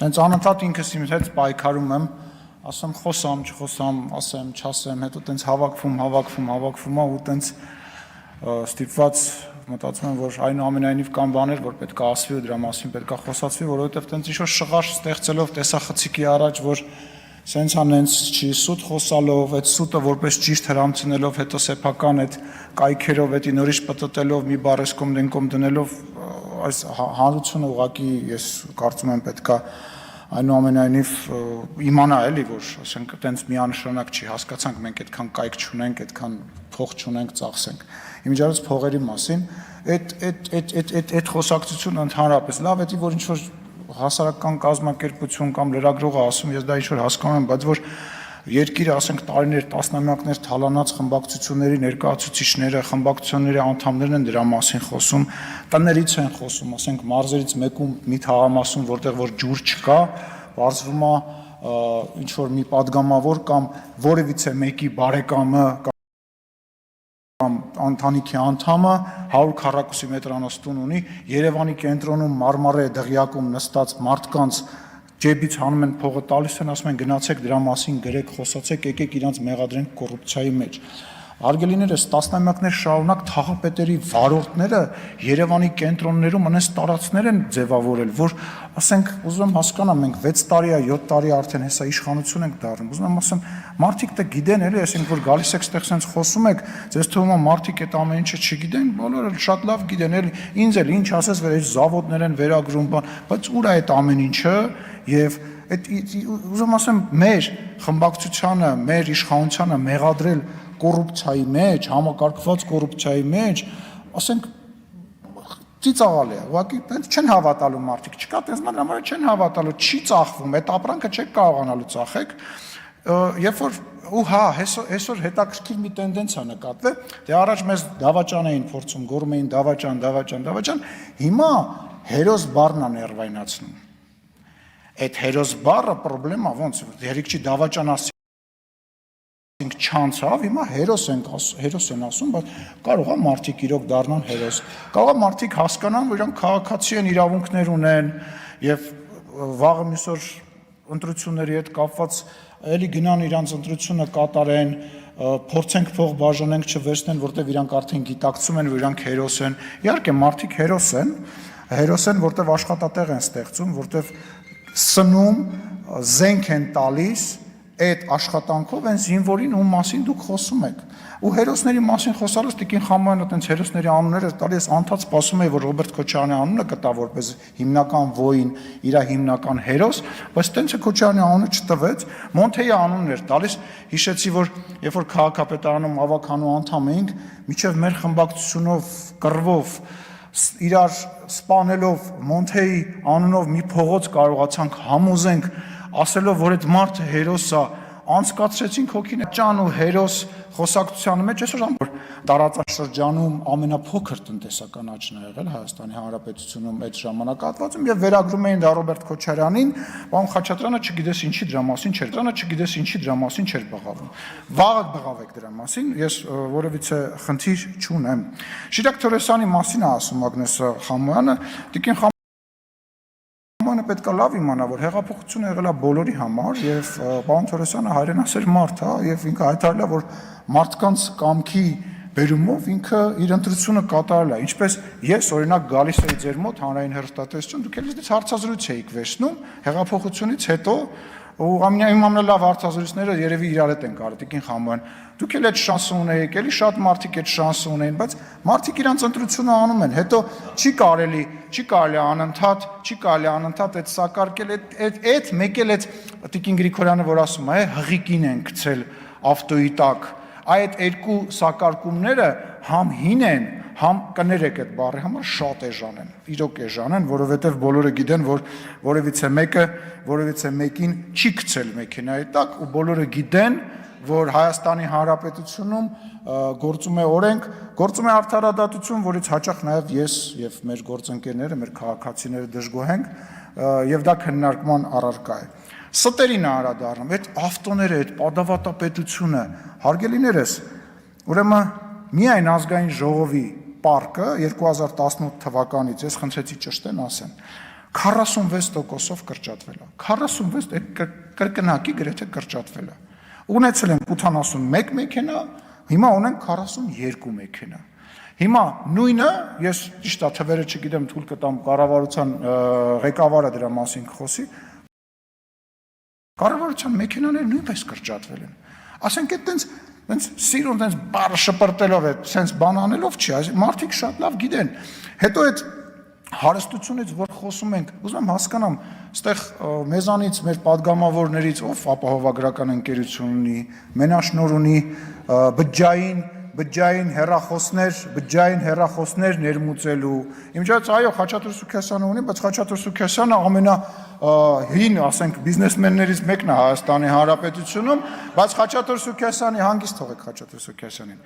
Տենց անընդհատ ինքս իմ հետ պայքարում եմ, ասեմ խոսամ, չխոսամ, ասեմ, չասեմ, հետո տենց հավաքվում ու տենց ստիպված մտածում եմ, որ այնուամենայնիվ կան բաներ, որ պետք է ասվի ու դրա մասին պետք է խոսացվի, որովհետև տենց ինչ-որ շղար ստեղծելով տեսախցիկի առաջ, որ սենց անենց չի, սուտ խոսալով, այդ սուտը որպես ճիշտ հրամցնելով, հետո սեփական այդ կայքերով, այդ նորից պտտելով, մի բառեսկոմ դենկոմ դնելով, այս հանրությունը ուղղակի ես կարծում եմ պետք է այնուամենայնիվ իմանա էլի, որ ասենք տենց միանշանակ չի, հասկացանք մենք այդքան կայք չունենք, այդքան փող չունենք, ծախսենք։ Իմիջիայլոց փողերի մասին այդ խոսակցությունը ընդհանրապես լավ է, որ ինչ-որ հասարակական կազմակերպություն կամ լրագրողը ասում, ես դա ինչ-որ հասկանում եմ, բայց որ երկիրը, ասենք տարիներ, տասնամյակներ թալանած խմբակցությունների ներկայացուցիչները, խմբակցությունների անդամներն են դրա մասին խոսում, տներից են խոսում, ասենք մարզերից մեկում մի թաղամասում, որտեղ որ ջուր չկա, բարձվում է ինչ-որ մի падգամավոր կամ որևիցե մեկի բարեկամը կամ ընտանիքի անդամը 100 քառակուսի մետրանոց տուն ունի, Երևանի կենտրոնում Մարմարե դղյակում նստած մարդկանց ջեբից հանում են փողը տալիս են, ասում են գնացեք դրա մասին գրեք, խոսացեք, եկեք իրանց մեղադրենք կոռուպցիայի մեջ։ Արգելիներս տասնամյակներ շարունակ թաղապետերի վարորդները Երևանի կենտրոններում անես տարածքներ են ձևավորել, որ ասենք ուզում եմ հասկանամ, մենք 6 տարի է, 7 տարի արդեն հեսա իշխանություն ենք դառնում, ուզում եմ ասեմ, մարդիկ դե գիտեն էլի, այսինքն որ գալիս եք ստեղ սենց խոսում եք, ձեզ թվում է մարդիկ այդ ամեն ինչը չգիտեն, բոլորը շատ լավ գիտեն էլի, ինձ էլ ինչ ասես, որ այս զավոդներ են վերագրում բան, բայց ուր է այդ ամեն ինչը եւ ուզում ասեմ մեր խմբակցությանը, մեր իշխանությանը մեղադրել կոռուպցիայի մեջ, համակարգված կոռուպցիայի մեջ, ասենք ծիծաղալ է, ուղղակի չեն հավատալու մարդիկ, չկա տես ման համար չեն հավատալու, չի ծախվում, այդ ապրանքը չեք կարողանալու ծախեք, երբ որ ու հա, այսօր հետաքրքիր մի տենդենցիա նկատվել, դե առաջ մեզ դավաճան էին փորձում, գոռում էին դավաճան, հիմա հերոս բառն է ներվայնացնում։ Այդ հերոս բառը պրոբլեմա ոնց, հերիք չի դավաճան ասենք չանցավ, հիմա հերոս են ասում, բայց կարող է մարդիկ իրոք դառնան հերոս, կարող է մարդիկ հասկանան, որ իրանք քաղաքացի են, իրավունքներ ունեն եւ վաղը միսօր ընտրությունների հետ կապված էլի գնան իրանց ընտրությունը կատարեն, փորձենք փող բաժանենք չվերցնեն, որտեվ իրանք արդեն գիտակցում են, որ իրանք հերոս են։ Իհարկե մարդիկ հերոս են, որտեվ աշխատատեղ են ստեղծում, որտեվ սնում զենք են տալիս այդ աշխատանքով են զինվորին ում մասին դուք խոսում եք ու հերոսների մասին խոսալուց Տիկին Խամոյանը այդպես հերոսների անունները տալիս անդադ սպասում է որ Ռոբերտ Քոչարյանի անունը կտա որպես հիմնական ոին իր հիմնական հերոս բայց տենց Քոչարյանի անունը չտվեց Մոնթեյի անունն էր տալիս հիշեցի որ երբ որ քաղաքապետարանում ավականու անդամ էինք միջև մեր խմբակցությունով կռվով իրար սպանելով Մոնթեյի անունով մի փողոց կարողացանք համոզենք ասելով որ այդ մարդը հերոս է անցկացրեցինք հոգին ճան ու հերոս խոսակցության մեջ այսօր ամբողջ տարածաշրջանում ամենափոքր տնտեսական աճն ա եղել Հայաստանի Հանրապետությունում այդ ժամանակահատվածում եւ վերագրում էին դա Ռոբերտ Քոչարյանին, պարոն Խաչատրյանը չգիտես ինչի դրա մասին չէր բղավում։ Վաղը բղավեք դրա մասին, ես որևիցե խնդիր չունեմ։ Շիրակ Թորեսյանի մասին է ասում Ագնեսը Խամոյանը, Տիկին Խամոյանը պետք է լավ իմանա, որ հեղափոխությունը եղել է բոլորի համար եւ պարոն Թորեսյանը հայրենասեր մարդ է եւ ինքը հայտարարել է, որ մարդկանց կամքի բերումով ինքը իր ընտրությունը կատարել է, ինչպես ես օրինակ գալիս էի ձեր մոտ հանրային հեռուստատեսություն, դուք էլ ինձ հարցազրույց էիք վերցնում հեղափոխությունից հետո ու իմ ամենալավ հարցազրույցները երևի իրար հետ են կարել Տիկին Խամոյան, դուք էլ այդ շանսը ունեիք, էլի շատ մարդիկ այդ շանսը ունեին, բայց մարդիկ իրանց ընտրությունը անում են, հետո չի կարելի անընդհատ այդ սակարկել, այդ մեկ էլ այդ Տիկին Գրիգորյանը որ ասում է, հղիկին են գցել ավտոյի տակ, այդ երկու սակարկումները համ հին են, համ կներեք այդ բառի համար շատ էժան են, իրոք էժան են, որովհետև բոլորը գիտեն, որ որևիցե մեկին չի գցել մեքենայի տակ ու բոլորը գիտեն, որ Հայաստանի Հանրապետությունում գործում է օրենք, գործում է արդարադատություն, որից հաճախ նաև ես եւ մեր գործընկերները, մեր քաղաքացիները դժգոհ ենք եւ դա քննարկման առարկա է։ Ստերին է անդրադառնում, այդ ավտոները, այդ պատավատապետությունը, հարգելիներս, ուրեմն միայն ազգային ժողովի պարկը 2018 թվականից, ես խնդրեցի ճշտեն ասեն, 46%-ով կրճատվել է, 46 կրկնակի գրեթե կրճատվել է, ունեցել ենք 81 մեքենա, հիմա ունենք 42 մեքենա, հիմա նույնը, ես ճիշտ է թվերը չգիտեմ, թույլ կտամ կառավարության ղեկավարը դրա մասին խոսի, կառավարության մեքենաները նույնպես կրճատվել են, ասենք այդտենց սիրուն տենց բառը շպրտելով է, սենց բան անելով չի, մարդիկ շատ լավ գիտեն, հետո այդ հարստությունից, որ խոսում ենք, ուզում եմ հասկանամ, ստեղ մեզանից, մեր պատգամավորներից, ով ապահովագրական ընկերություն ունի, մենաշնոր ունի, բջջային հեռախոսներ ներմուծելու, իմջած այո, Խաչատուր Սուքիասյանը ունի, բայց Խաչատուր Սուքիասյանը ամենահին, ասենք, բիզնեսմեններից մեկն է Հայաստանի Հանրապետությունում, բայց Խաչատուր Սուքիասյանի հանգիստ թողեք Խաչատուր Սուքիասյանին,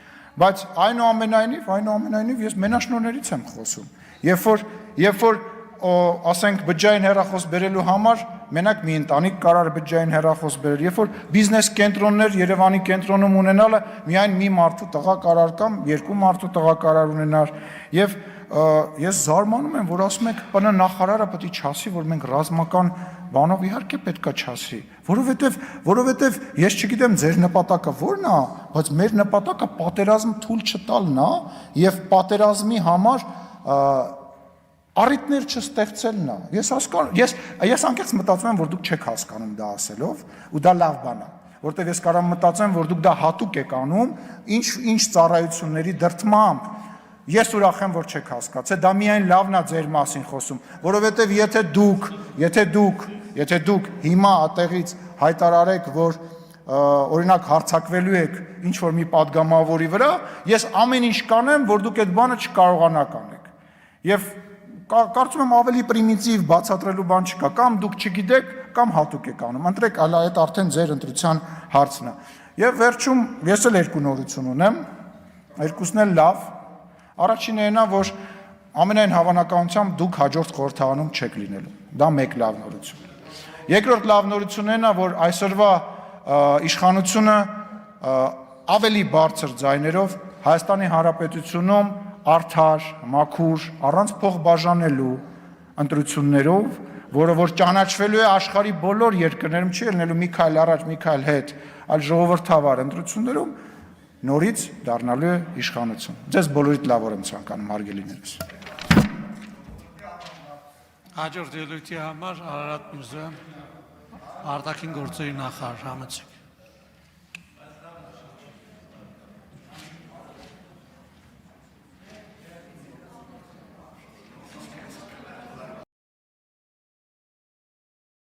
բայց այնուամենայնիվ ես մենաշնորներից եմ խոսում, երբ որ ասենք բջջային հեռախոս բերելու համար մենակ մի ընտանիք կարար բջջային հեռախոս բերել, երբ որ բիզնես կենտրոններ Երևանի կենտրոնում ունենալը միայն մի մարդու տղա կարար կամ երկու մարդու տղա կարար ունենար եւ ես զարմանում եմ, որ ասում եք ՊՆ նախարարը պետք է չասի, որ մենք ռազմական բանով իհարկե պետքա չասի, որովհետեւ ես չգիտեմ ձեր նպատակը ո՞րն է, բայց մեր նպատակը պատերազմ թույլ չտալն է եւ պատերազմի համար առիթներ չստեղծելն է։ Ես անկեղծ մտածում եմ, որ դուք չեք հասկանում դա ասելով, ու դա լավ բան է, որտեղ ես կարամ մտածեմ, որ դուք դա հատուկ եք անում, ինչ ծառայությունների դրդմամբ։ Ես ուրախ եմ, որ չեք հասկացել, դա միայն լավն է ձեր մասին խոսում, որովհետև եթե դուք հիմա այդտեղից հայտարարեք, որ օրինակ հարձակվելու եք ինչ որ մի падգամավորի վրա, ես ամեն ինչ կանեմ, որ դուք այդ բանը չկարողանաք անեք։ Եվ կարծում եմ ավելի պրիմիտիվ բացատրելու բան չկա, կամ դուք չգիտեք, կամ հատուկ եք անում, ընտրեք, այլ այդ արդեն ձեր ընտրության հարցն է։ Եվ վերջում ես էլ երկու նորություն ունեմ, երկուսն էլ լավ, առաջինը այն է, որ ամենայն հավանականությամբ դուք հաջորդ խորհրդարանում չեք լինելու, դա մեկ լավ նորություն։ Երկրորդ լավ նորությունն այն է, որ այսօրվա իշխանությունը ավելի բարձր ձայներով Հայաստանի Հանրապետությունում արդար, մաքուր, առանց փող բաժանելու ընտրություններով, որը որ ճանաչվելու է աշխարհի բոլոր երկրներում, չի ելնելու մի քայլ առաջ, մի քայլ հետ, այլ ժողովրդավար ընտրություններում նորից դառնալու է իշխանություն։ Ձեզ բոլորիդ լավ օր եմ ցանկանում, հարգելիներս։ Հաջորդ ելույթի համար Արարատ Միրզոյան, արտաքին գործերի նախարար, համեցեք։